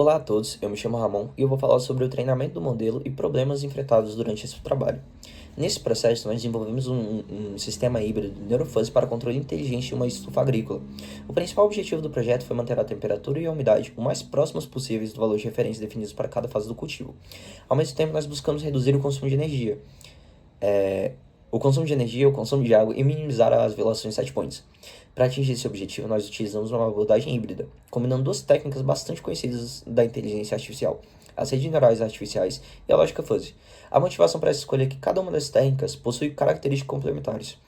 Olá a todos, eu me chamo Ramon e eu vou falar sobre o treinamento do modelo e problemas enfrentados durante esse trabalho. Nesse processo, nós desenvolvemos um sistema híbrido de neurofuzzy para controle inteligente de uma estufa agrícola. O principal objetivo do projeto foi manter a temperatura e a umidade o mais próximos possíveis do valor de referência definidos para cada fase do cultivo. Ao mesmo tempo, nós buscamos reduzir o consumo de energia, o consumo de água e minimizar as violações de set points. Para atingir esse objetivo, nós utilizamos uma abordagem híbrida, combinando duas técnicas bastante conhecidas da inteligência artificial, as redes neurais artificiais e a lógica fuzzy. A motivação para essa escolha é que cada uma das técnicas possui características complementares.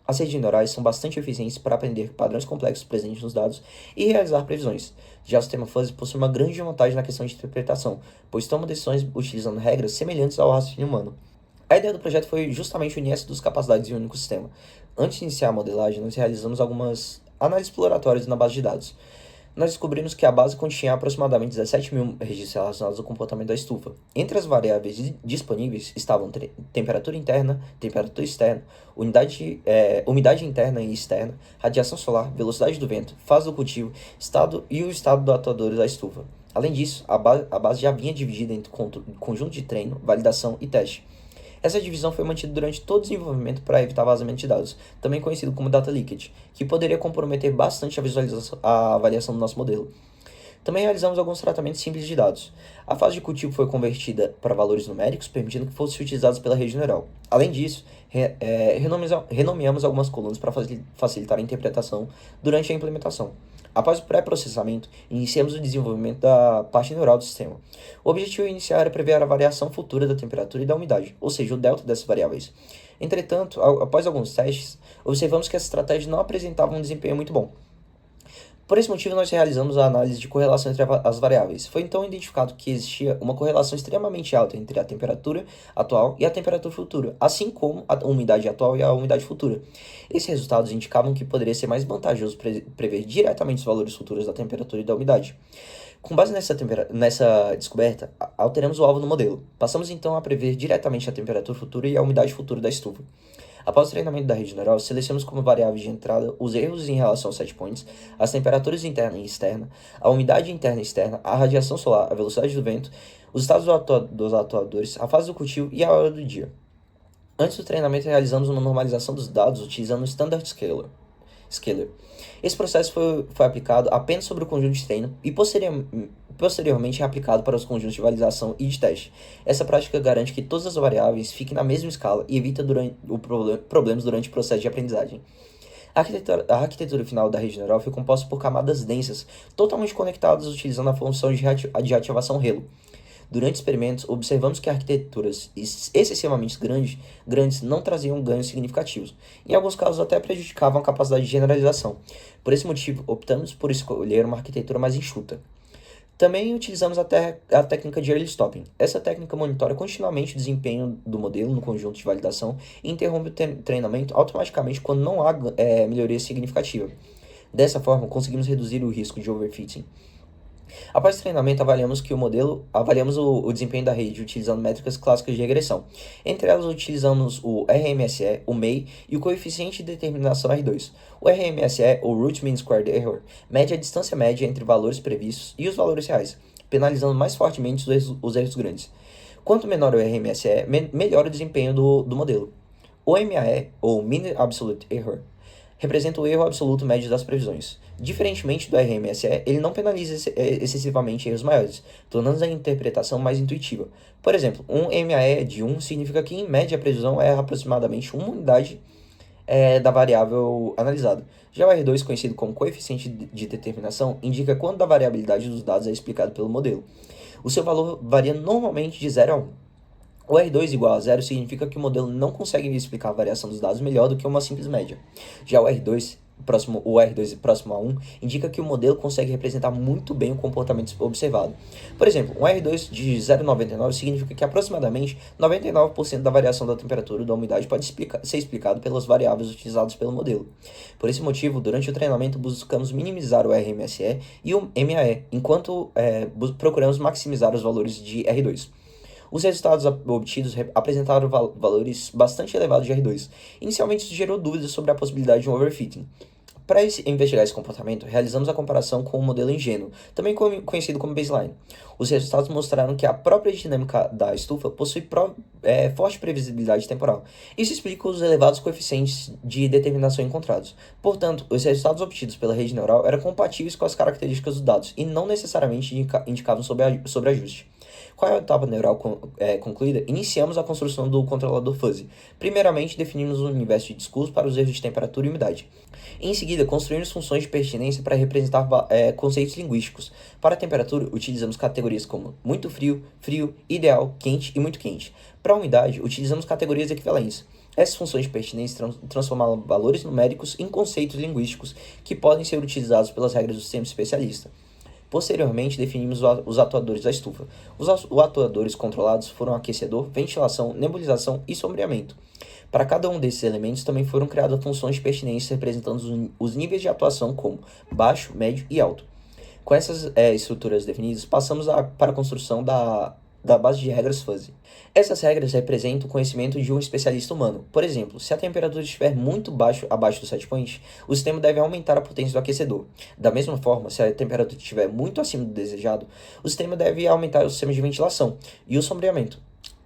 As redes neurais são bastante eficientes para aprender padrões complexos presentes nos dados e realizar previsões. Já o sistema fuzzy possui uma grande vantagem na questão de interpretação, pois toma decisões utilizando regras semelhantes ao raciocínio humano. A ideia do projeto foi justamente unir essas duas capacidades em um único sistema. Antes de iniciar a modelagem, nós realizamos algumas análises exploratórias na base de dados. Nós descobrimos que a base continha aproximadamente 17 mil registros relacionados ao comportamento da estufa. Entre as variáveis disponíveis estavam temperatura interna, temperatura externa, umidade interna e externa, radiação solar, velocidade do vento, fase do cultivo, estado e o estado do atuador da estufa. Além disso, a base já vinha dividida entre conjunto de treino, validação e teste. Essa divisão foi mantida durante todo o desenvolvimento para evitar vazamento de dados, também conhecido como data leakage, que poderia comprometer bastante a avaliação do nosso modelo. Também realizamos alguns tratamentos simples de dados. A fase de cultivo foi convertida para valores numéricos, permitindo que fossem utilizados pela rede neural. Além disso, renomeamos algumas colunas para facilitar a interpretação durante a implementação. Após o pré-processamento, iniciamos o desenvolvimento da parte neural do sistema. O objetivo inicial era prever a variação futura da temperatura e da umidade, ou seja, o delta dessas variáveis. Entretanto, após alguns testes, observamos que essa estratégia não apresentava um desempenho muito bom. Por esse motivo, nós realizamos a análise de correlação entre as variáveis. Foi então identificado que existia uma correlação extremamente alta entre a temperatura atual e a temperatura futura, assim como a umidade atual e a umidade futura. Esses resultados indicavam que poderia ser mais vantajoso prever diretamente os valores futuros da temperatura e da umidade. Com base nessa descoberta, alteramos o alvo no modelo. Passamos então a prever diretamente a temperatura futura e a umidade futura da estufa. Após o treinamento da rede neural, selecionamos como variáveis de entrada os erros em relação aos set points, as temperaturas interna e externa, a umidade interna e externa, a radiação solar, a velocidade do vento, os estados dos atuadores, a fase do cultivo e a hora do dia. Antes do treinamento, realizamos uma normalização dos dados utilizando o Standard Scaler. Esse processo foi aplicado apenas sobre o conjunto de treino e posteriormente aplicado para os conjuntos de validação e de teste. Essa prática garante que todas as variáveis fiquem na mesma escala e evita problemas durante o processo de aprendizagem. A arquitetura final da rede neural foi composta por camadas densas, totalmente conectadas utilizando a função de ativação Halo. Durante experimentos, observamos que arquiteturas excessivamente grandes não traziam ganhos significativos. Em alguns casos, até prejudicavam a capacidade de generalização. Por esse motivo, optamos por escolher uma arquitetura mais enxuta. Também utilizamos a técnica de early stopping. Essa técnica monitora continuamente o desempenho do modelo no conjunto de validação e interrompe o treinamento automaticamente quando não há melhoria significativa. Dessa forma, conseguimos reduzir o risco de overfitting. Após o treinamento, avaliamos o desempenho da rede utilizando métricas clássicas de regressão. Entre elas, utilizamos o RMSE, o MEI e o coeficiente de determinação R2. O RMSE, ou Root Mean Squared Error, mede a distância média entre valores previstos e os valores reais, penalizando mais fortemente os erros grandes. Quanto menor o RMSE, melhor o desempenho do modelo. O MAE, ou Mean Absolute Error, representa o erro absoluto médio das previsões. Diferentemente do RMSE, ele não penaliza excessivamente erros maiores, tornando a interpretação mais intuitiva. Por exemplo, um MAE de 1 significa que, em média, a previsão é aproximadamente uma unidade da variável analisada. Já o R2, conhecido como coeficiente de determinação, indica quando a variabilidade dos dados é explicada pelo modelo. O seu valor varia normalmente de 0 a 1. O R2 igual a 0 significa que o modelo não consegue explicar a variação dos dados melhor do que uma simples média. Já o R2 próximo a 1 indica que o modelo consegue representar muito bem o comportamento observado. Por exemplo, um R2 de 0,99 significa que aproximadamente 99% da variação da temperatura e da umidade pode ser explicado pelas variáveis utilizadas pelo modelo. Por esse motivo, durante o treinamento buscamos minimizar o RMSE e o MAE, enquanto procuramos maximizar os valores de R2. Os resultados obtidos apresentaram valores bastante elevados de R2. Inicialmente, isso gerou dúvidas sobre a possibilidade de um overfitting. Para investigar esse comportamento, realizamos a comparação com o modelo ingênuo, também conhecido como baseline. Os resultados mostraram que a própria dinâmica da estufa possui forte previsibilidade temporal. Isso explica os elevados coeficientes de determinação encontrados. Portanto, os resultados obtidos pela rede neural eram compatíveis com as características dos dados e não necessariamente indicavam sobreajuste. Com a etapa neural concluída, iniciamos a construção do controlador fuzzy. Primeiramente, definimos um universo de discurso para os erros de temperatura e umidade. Em seguida, construímos funções de pertinência para representar conceitos linguísticos. Para a temperatura, utilizamos categorias como muito frio, frio, ideal, quente e muito quente. Para a umidade, utilizamos categorias equivalentes. Essas funções de pertinência transformaram valores numéricos em conceitos linguísticos que podem ser utilizados pelas regras do sistema especialista. Posteriormente, definimos os atuadores da estufa. Os atuadores controlados foram aquecedor, ventilação, nebulização e sombreamento. Para cada um desses elementos também foram criadas funções de pertinência representando os níveis de atuação como baixo, médio e alto. Com essas estruturas definidas, passamos para a construção da base de regras fuzzy. Essas regras representam o conhecimento de um especialista humano. Por exemplo, se a temperatura estiver muito abaixo do set point, o sistema deve aumentar a potência do aquecedor. Da mesma forma, se a temperatura estiver muito acima do desejado, o sistema deve aumentar o sistema de ventilação e o sombreamento.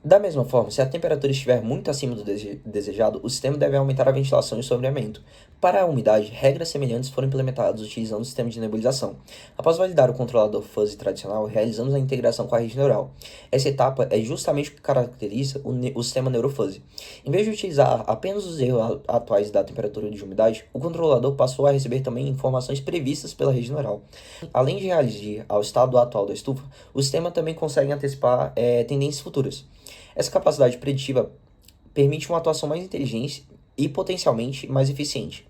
Da mesma forma, se a temperatura estiver muito acima do desejado, o sistema deve aumentar a ventilação e o sombreamento. Para a umidade, regras semelhantes foram implementadas utilizando o sistema de nebulização. Após validar o controlador fuzzy tradicional, realizamos a integração com a rede neural. Essa etapa é justamente o que caracteriza o sistema neurofuzzy. Em vez de utilizar apenas os erros atuais da temperatura e de umidade, o controlador passou a receber também informações previstas pela rede neural. Além de reagir ao estado atual da estufa, o sistema também consegue antecipar tendências futuras. Essa capacidade preditiva permite uma atuação mais inteligente e potencialmente mais eficiente.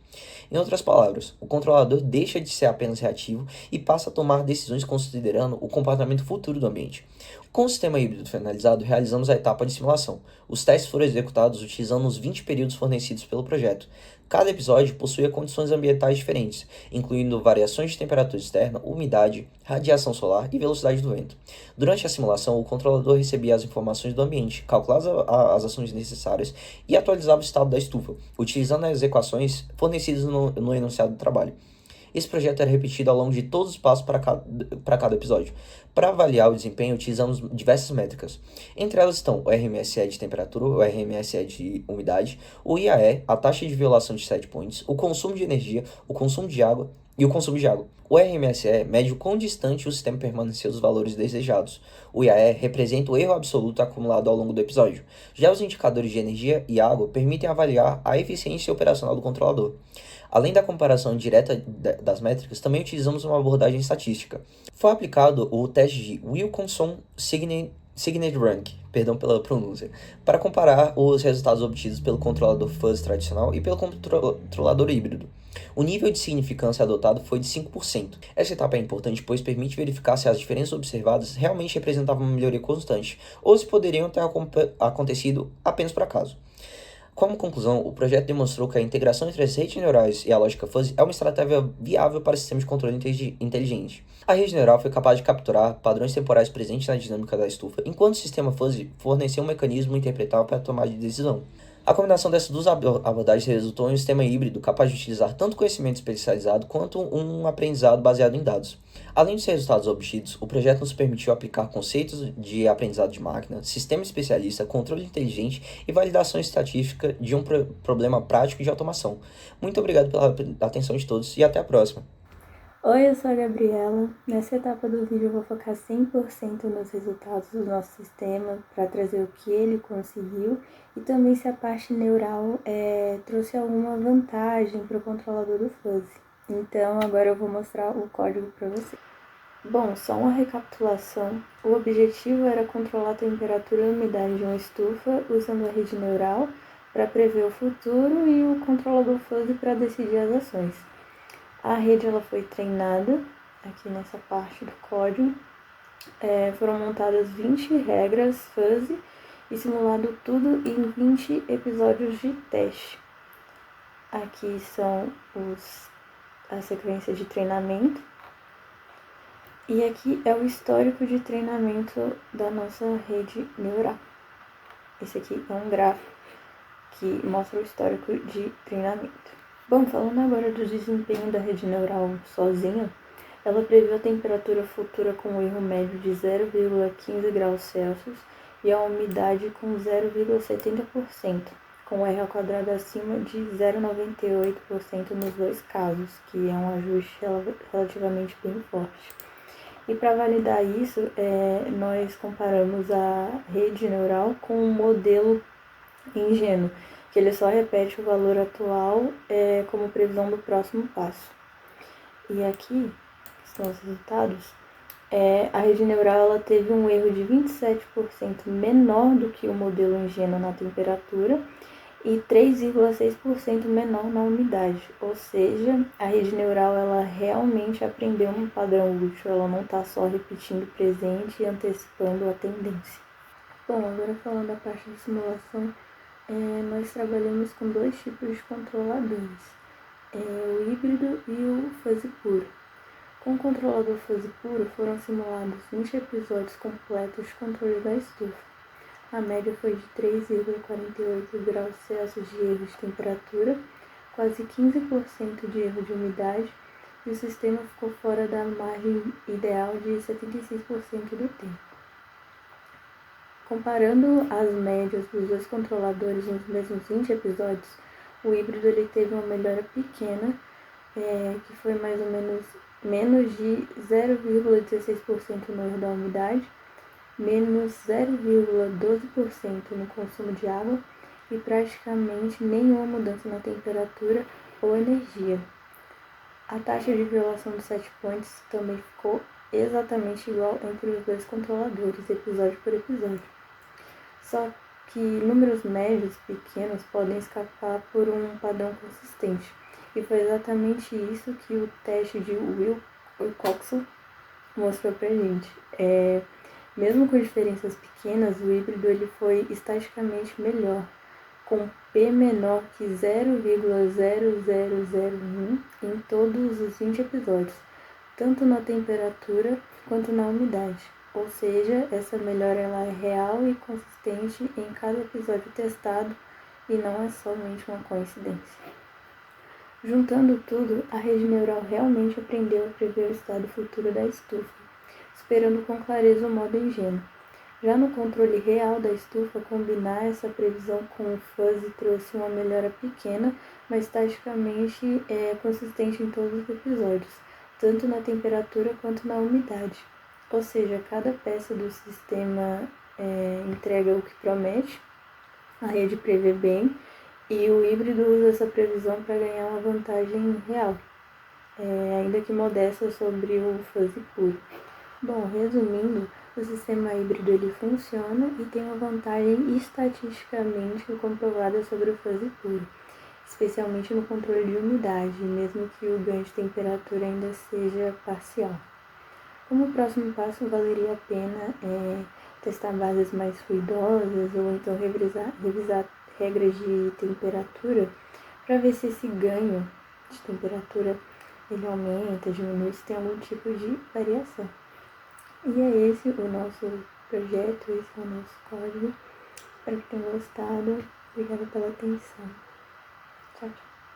Em outras palavras, o controlador deixa de ser apenas reativo e passa a tomar decisões considerando o comportamento futuro do ambiente. Com o sistema híbrido finalizado, realizamos a etapa de simulação. Os testes foram executados utilizando os 20 períodos fornecidos pelo projeto. Cada episódio possuía condições ambientais diferentes, incluindo variações de temperatura externa, umidade, radiação solar e velocidade do vento. Durante a simulação, o controlador recebia as informações do ambiente, calculava as ações necessárias e atualizava o estado da estufa, utilizando as equações fornecidas no enunciado do trabalho. Esse projeto era repetido ao longo de todos os passos para cada episódio. Para avaliar o desempenho, utilizamos diversas métricas. Entre elas estão o RMSE de temperatura, o RMSE de umidade, o IAE, a taxa de violação de set points, o consumo de energia, o consumo de água e o consumo de água. O RMSE mede o quão distante o sistema permaneceu dos valores desejados. O IAE representa o erro absoluto acumulado ao longo do episódio. Já os indicadores de energia e água permitem avaliar a eficiência operacional do controlador. Além da comparação direta das métricas, também utilizamos uma abordagem estatística. Foi aplicado o teste de Wilkinson-Signet Rank, perdão pela pronúncia, para comparar os resultados obtidos pelo controlador fuzzy tradicional e pelo controlador híbrido. O nível de significância adotado foi de 5%. Essa etapa é importante pois permite verificar se as diferenças observadas realmente representavam uma melhoria constante ou se poderiam ter acontecido apenas por acaso. Como conclusão, o projeto demonstrou que a integração entre as redes neurais e a lógica fuzzy é uma estratégia viável para sistemas de controle inteligente. A rede neural foi capaz de capturar padrões temporais presentes na dinâmica da estufa, enquanto o sistema fuzzy forneceu um mecanismo interpretável para a tomada de decisão. A combinação dessas duas abordagens resultou em um sistema híbrido capaz de utilizar tanto conhecimento especializado quanto um aprendizado baseado em dados. Além dos resultados obtidos, o projeto nos permitiu aplicar conceitos de aprendizado de máquina, sistema especialista, controle inteligente e validação estatística de um problema prático de automação. Muito obrigado pela atenção de todos e até a próxima. Oi, eu sou a Gabriela. Nessa etapa do vídeo eu vou focar 100% nos resultados do nosso sistema para trazer o que ele conseguiu e também se a parte neural trouxe alguma vantagem para o controlador do fuzzy. Então agora eu vou mostrar o código para você. Bom, só uma recapitulação. O objetivo era controlar a temperatura e a umidade de uma estufa usando a rede neural para prever o futuro e o controlador fuzzy para decidir as ações. A rede ela foi treinada aqui nessa parte do código. Foram montadas 20 regras fuzzy e simulado tudo em 20 episódios de teste. Aqui são a sequência de treinamento. E aqui é o histórico de treinamento da nossa rede neural. Esse aqui é um gráfico que mostra o histórico de treinamento. Bom, falando agora do desempenho da rede neural sozinha, ela previu a temperatura futura com um erro médio de 0,15 graus Celsius e a umidade com 0,70%, com R ao quadrado acima de 0,98% nos dois casos, que é um ajuste relativamente bem forte. E para validar isso, nós comparamos a rede neural com um modelo ingênuo, que ele só repete o valor atual como previsão do próximo passo. E aqui estão os resultados. A rede neural ela teve um erro de 27% menor do que o modelo ingênuo na temperatura e 3,6% menor na umidade. Ou seja, a rede neural ela realmente aprendeu um padrão útil, ela não está só repetindo o presente e antecipando a tendência. Bom, agora falando da parte de simulação, nós trabalhamos com dois tipos de controladores, o híbrido e o fuzzy puro. Com o controlador fuzzy puro foram simulados 20 episódios completos de controle da estufa. A média foi de 3,48 graus Celsius de erro de temperatura, quase 15% de erro de umidade, e o sistema ficou fora da margem ideal de 76% do tempo. Comparando as médias dos dois controladores nos mesmos 20 episódios, o híbrido ele teve uma melhora pequena, que foi mais ou menos de 0,16% no erro da umidade, menos 0,12% no consumo de água e praticamente nenhuma mudança na temperatura ou energia. A taxa de violação dos set points também ficou exatamente igual entre os dois controladores, episódio por episódio. Só que números médios pequenos podem escapar por um padrão consistente. E foi exatamente isso que o teste de Wilcoxon mostrou pra gente. Mesmo com diferenças pequenas, o híbrido ele foi estatisticamente melhor, com P menor que 0,0001 em todos os 20 episódios, tanto na temperatura quanto na umidade. Ou seja, essa melhora ela é real e consistente em cada episódio testado e não é somente uma coincidência. Juntando tudo, a rede neural realmente aprendeu a prever o estado futuro da estufa, esperando com clareza o modo ingênuo. Já no controle real da estufa, combinar essa previsão com o fuzzy trouxe uma melhora pequena, mas taticamente consistente em todos os episódios, tanto na temperatura quanto na umidade. Ou seja, cada peça do sistema entrega o que promete, a rede prevê bem, e o híbrido usa essa previsão para ganhar uma vantagem real, ainda que modesta, sobre o fuzzy puro. Bom, resumindo, o sistema híbrido ele funciona e tem uma vantagem estatisticamente comprovada sobre o fuzzy puro, especialmente no controle de umidade, mesmo que o ganho de temperatura ainda seja parcial. Como próximo passo, valeria a pena testar bases mais ruidosas ou então revisar regras de temperatura para ver se esse ganho de temperatura ele aumenta, diminui, se tem algum tipo de variação. E é esse o nosso projeto, esse é o nosso código. Espero que tenham gostado. Obrigada pela atenção.